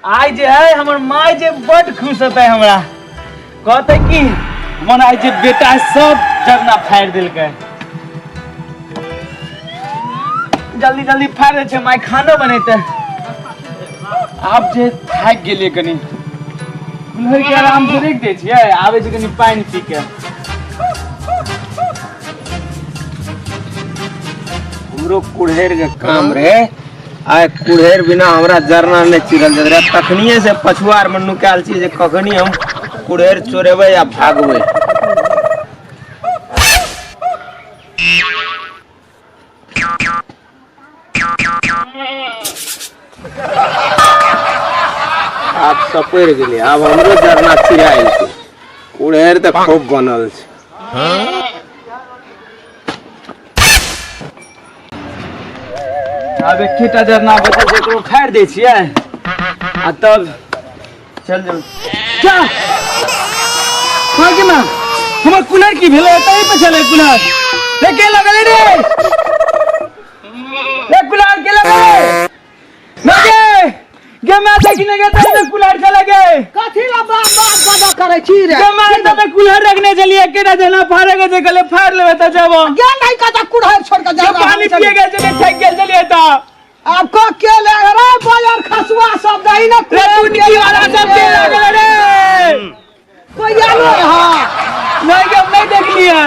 आज जे है हमर माय जे बड़ खुश होते हमरा कहते कि मन आज जे बेटा सब जगना फाड़ दिलके जल्दी जल्दी फाड़ दे छै माय खाना बनेते आप जे थाक गेलिए कनी कुल्हड़ के आराम से रख दे छियै आवे छै कनी पानी पी के हमरो कुल्हड़ के काम रहे आय कुल्हड़ बिना हमरा जरना नहीं चिरल जात रहे तखनिए से पछुआर में नुकाल छी जे कखनी हम कुल्हड़ चोरेबै या भागबै आप सपैर गेलिए अब हमरो जरना चिराइल छै कुल्हड़ त खूब बनल छै अब एकेटा जरना बचे छै तो फाड़ दे छियै आ तब चल जाऊ क्या के मां हमर कुल्हड़ की भेलै तई पे चले कुल्हड़ रे के लगले रे कुल्हड़ के लगले लगे गे मैं देखने के तई कुल्हड़ चले गे कथी ला बात बड़ा करे छी रे गे मैं तब कुल्हड़ रखने चलिए एकेटा जना फाड़े के गले फाड़ लेबे त जाबो क्या नहीं कता कुल्हड़ छोड़ के जा पानी पिए गए चले थक गेल चलिए त आपको के ले रे बाजार खसुआ सब दही ना कुल्हड़ वाला सब के लगले रे कोई आलो हां नहीं के नहीं देखलिए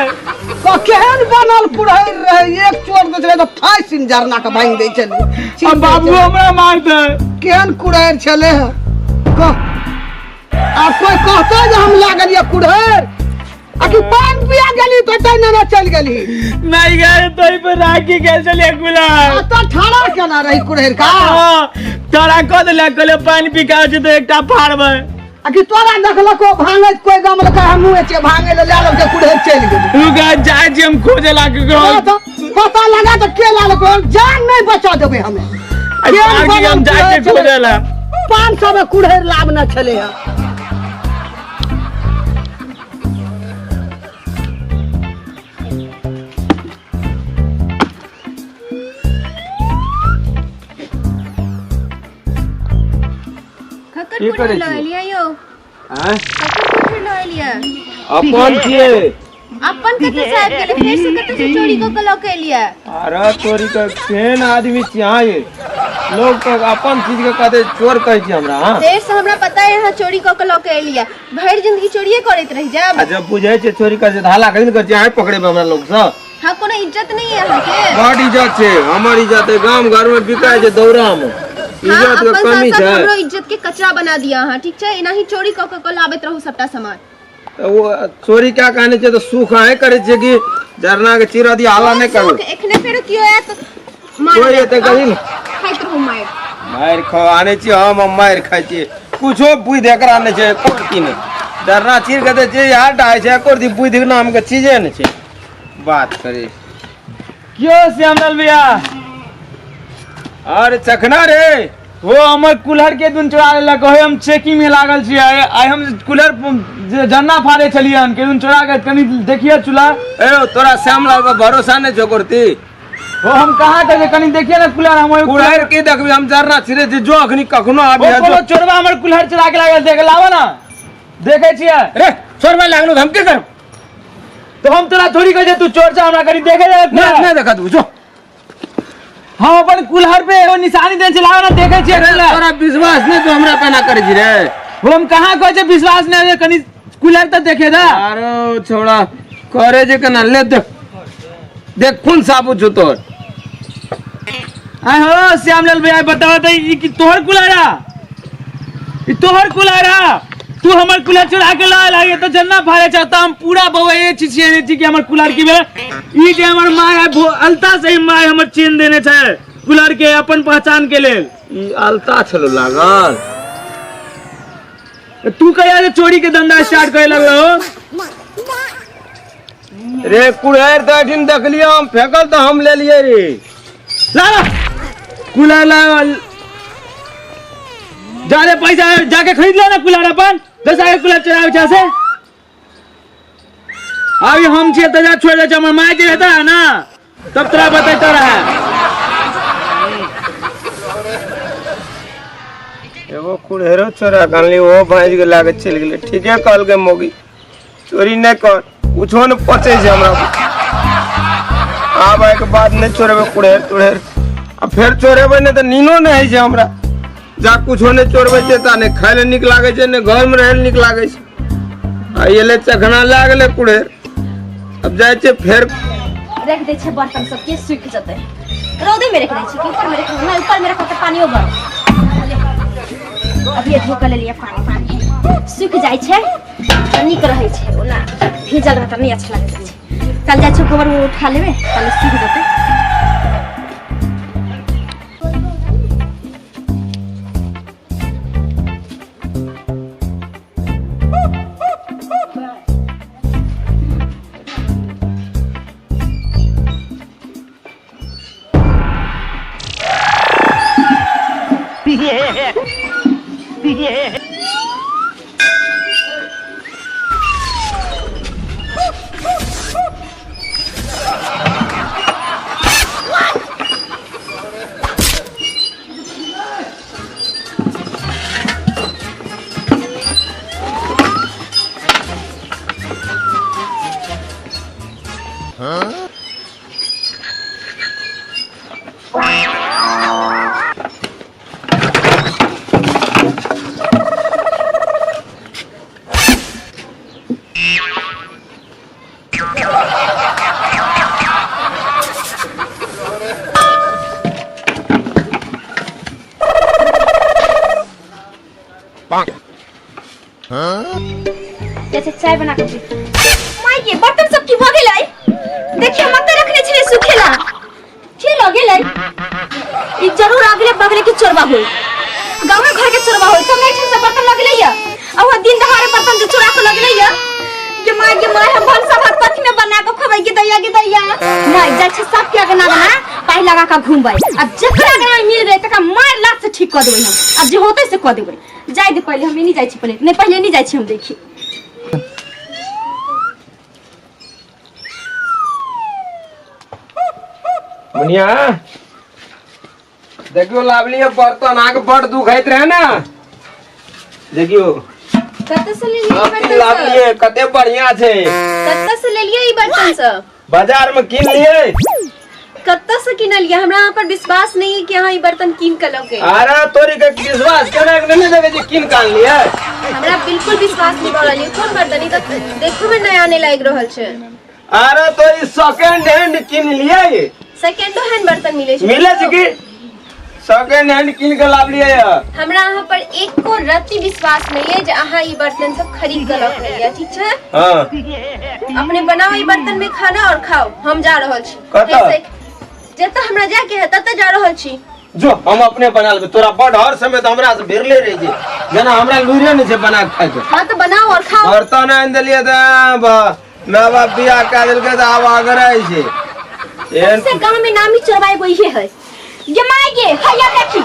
तो केहन बनल कुल्हड़ रहे एक चोर दूसरे तो फाइस जरना के भांग दे चली अब बाबू हमरा मार दे केहन कुल्हड़ चले को आ कोई कहता जे हम लागल ये कुल्हड़ आकि पान पिया गेली तो तै न चल गेली नहीं गए तई पे राखी गेल चले कुल्हड़ तो ठाड़ा केना रही कुल्हड़ का तोरा कह देले कहले पानी पिका छै तो एकटा फाड़बै आकि तोरा देखलको भांगे कोई गम लका हमहु एचे भांगे ले लाल के कुल्हड़ चल गेली तू का जाय जे हम खोजे ला के पता लगा तो के लाल को जान नहीं बचा देबे हमें के हम जाय के खोजे ला 500 में कुल्हड़ लाभ न चले है की करे छी लिया यो हैं ककर ल लिया अपन छिए अपन कते साहब के लिए फिर से कते से चोरी को कलो के लिए अरे चोरी का केहन आदमी छिया ये लोग तो अपन चीज के कहते चोर कह छी हमरा हां देर से हमरा पता है यहां चोरी को कलो के लिए भर जिंदगी चोरीए करत रह जाब जब बुझे छे चोरी का से धाला कहीं कर छै पकड़े हमरा लोग सब हां कोनो इज्जत नहीं है यहां के बड़ इज्जत छे हमर इज्जत है गांव घर में बिकाय छै दौरा में इज्जत के कमी छै हमरो इज्जत के कचरा बना दिया हां ठीक छै एनाही चोरी क के लाबत रहू सबटा सामान तो वो चोरी क्या कहने छे तो सुख है करे छे कि जरना के चिरा दी हाला नहीं करू एखने फेर कियो है तो कोई एते कही न खाइत रहू मार मार खवाने छी हम मार खाइ छी कुछो बुइ देखरा ने छे कोर की ने जरना चिर के जे यार डाय छे कोर दी बुइ दी नाम के चीजे ने छे बात करे क्यों श्यामलाल भैया अरे चखना रे वो हमर कुल्हड़ के दुन चोरा ले कहे हम चेकिंग में लागल छी आइ हम कुल्हड़ जन्ना फाड़े छलियन के दुन चोरा के कनी देखिए चूल्हा ए तोरा श्यामलाल पे भरोसा नहीं छो करती वो हम कहां के कनी देखिए ना कुल्हड़ हम कुल्हड़ के देखबी हम जरना छिरे जो अखनी कखनो आबे वो चोरवा हमर कुल्हड़ चोरा के लागल देख लावा ना देखे छिए रे चोरवा लागलो हम के करब तो हम तोरा थोड़ी कह जे तू चोर छ हमरा कनी देखे जा नहीं देखा तू जो हम अपन कुल्हड़ पे एगो निशानी देन चलावा ना देखे छिए तोरा विश्वास नहीं तो हमरा पे ना करे छी रे वो हम कहां कह जे विश्वास नहीं कनी कुल्हड़ त देखे दा अरे छोड़ा करे जे कना ले देख कौन साबुत छ तोर आय हो श्यामलाल भैया बताओ तो ई कि तोहर कुल्हड़ा ई तोहर कुल्हड़ा तू हमर कुल्हड़ चुरा के ला लागे तो जन्ना फाड़े चाहता हम पूरा बउआ ए चीज ने थी कि हमर कुल्हड़ की बे ई जे हमर माय अलता से माय हमर चेन देने छै कुल्हड़ के अपन पहचान के लेल ई अलता छलो लागल तू कहिया जे चोरी के धंधा स्टार्ट करे लगलो रे कुल्हड़ त दिन देखलियो हम फेकल तो हम ले लिए रे ला कुल्हड़ ला जाने पैसा जाके खरीद ले ना कुल्हड़ अपन 10 आगे कुल्हड़ चरावे छा से अभी हम छे तजा छोड़ दे हमर माय जे रहता है ना तब तोरा बतैता रहा एगो कुड़ेरो चोरा कानली वो भांज के लागे चल गेले ठीके कहल के मोगी चोरी नहीं कर कुछो न पचे छै हमरा आब के बाद नहीं चोरेबे कुड़ेर तुड़ेर आ फिर चोरेबे नहीं तो नीनो नहीं है हमरा जा कुछो नहीं चोरबे छै ता नहीं खाए ले निक लागे छै नहीं घर में रहे निक लागे छै आ ये ले चखना लागले कुड़ेर अब जाय छै फिर रख दे छे बर्तन सब के सूख जते रौदे में रख दे छे कि ऊपर में रख ना ऊपर में रख तो पानी उबर अभी ये धोक ले लिया पानी सूख जाय छे निक रहे छे ओना भीजल रहता नहीं अच्छा लगे छे कल जाय छे गोबर में उठा लेबे कल सूख जते जैसे चाय बना के माय ये बर्तन सब की हो गेलै देखिए मत रखने छले सुखेला के लगेलै ई जरूर आगले बगले के चोरबा होई गांव में घर के चोरबा होई तो नहीं छे बर्तन लगले या आ वो दिन दहाड़े बर्तन जो चोरा के लगले या के माय हम भन सब पथी में बना के खबै के दैया नहीं जा छे सब के आगे ना बना पाई लगा के घूमबै अब जकरा आगे मिल रे तका मार लात से ठीक कर देबै हम अब जे होतै से कर देबै जाय दे पहले हम नहीं जाय छी पहले नहीं जाय छी हम देखी मुनिया देखियो लावली बर्तन आगे बड़ दुखाइत रहे ना देखियो कत्ते से ले लिए बर्तन लावली सब कते बढ़िया छे कत्ते से ले लिए ई बर्तन सब बाजार में किन लिए कत्ते से किन लिया हमरा यहाँ पर विश्वास नहीं है कि यहाँ ई बर्तन किन के लोगे अरे तोरी के विश्वास करे नहीं देवे जे किन कान लिए हमरा बिल्कुल विश्वास नहीं भ रहल है कौन बर्तन ई त देखो में नया आने लाग रहल छे अरे तोरी सेकंड हैंड किन लिए सेकंड हैंड बर्तन मिले छे मिले छै कि सेकंड हैंड किन के लाव लिए हमरा यहाँ पर एक को रत्ती विश्वास नहीं है जे अहाँ ई बर्तन सब खरीद के लग रही ठीक छे हां अपने बनाओ ई बर्तन में खाना और खाओ हम जा रहल छी कतऽ जत हमरा जाके है तत जा रहल छी जो हम अपने बना लेबे तोरा बड़ हर समय तो हमरा से भिरले रही जे जना हमरा लुरे नहीं छै बना के खाए के हां तो बनाओ और खाओ बर्तन आन देलिए त माँ बाप बियाह कर देलके त आब आगे रहे छै से गांव में नाम ही चोरवाए गई है ये माय ये हैया देखी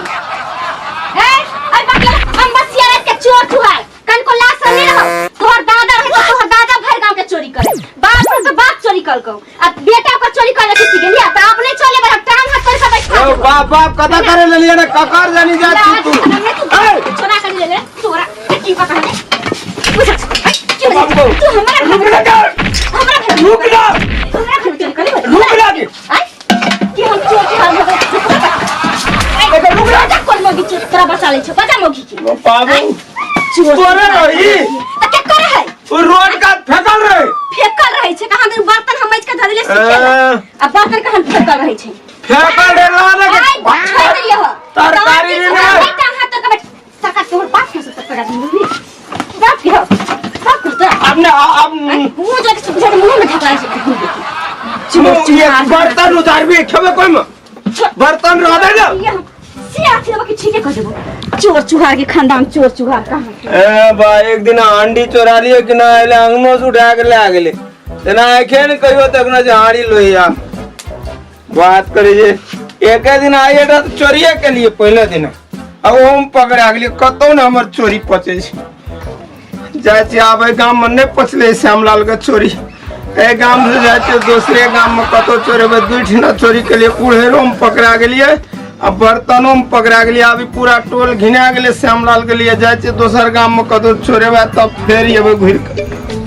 ए आई बगल हम बसिया रात के चोर चुहार कल को लाश नहीं रहो तोहर दादा रहे तो तोहर दादा भर गांव के चोरी करे बाप से बाप चोरी कर को अब बेटा को चोरी करे किसी के लिया तो अपने चले बड़ा टांग हाथ पर से बैठा ओ बाप बाप कथा करे ले लिए ना ककर जानी जाती तू चोरा कर ले चोरा की पता है तू हमारा घर रुक जा हमरा घर चोरी करे रुक जा कि हम चोर के हाल में ए रुक जा कोन मोगी चित्रा बचा ले छ बचा मोगी की पागल तोरे रही त के करे है ओ रोड का फेकल रहे छ कहां दिन बर्तन हम मैच के धरले से अब बर्तन कहां फेकल रहे छ फेकल डेला ने छोड़ दियो तरकारी ने बेटा हाथ तो बैठ सका तोर बाप के सब पकड़ा दूंगी बाप के बाप करता अपने अब मुंह जग से मुंह में ढका ये बर्तन उतार भी खेबे कोई में बर्तन रह दे सिया के बाकी ठीक कर देबो चोर चुहार के खानदान चोर चुहार कहां ए बा एक दिन हांडी चोरा लिए कि ना एले अंगनो से उठा के ले आ गेले तना एखे न कहियो तक ना जे हांडी लोहिया बात करे जे एक दिन आए त चोरिए के लिए पहले दिन अब हम पकड़ा गेली कतौ न हमर चोरी पचे छै जाय छी आबे गांव में नहीं पचले श्यामलाल के चोरी ए गांव से जाय छी दूसरे गांव में कतौ चोरी बे दुठिना चोरी के लिए कुड़ेरो में पकड़ा गेलिए अब बर्तनों में पकड़ा गेलिए अभी पूरा टोल घिना गेले श्यामलाल के लिए जाए दोसर गांव में कतौ छोड़ेबा तब फेर अबे घुर के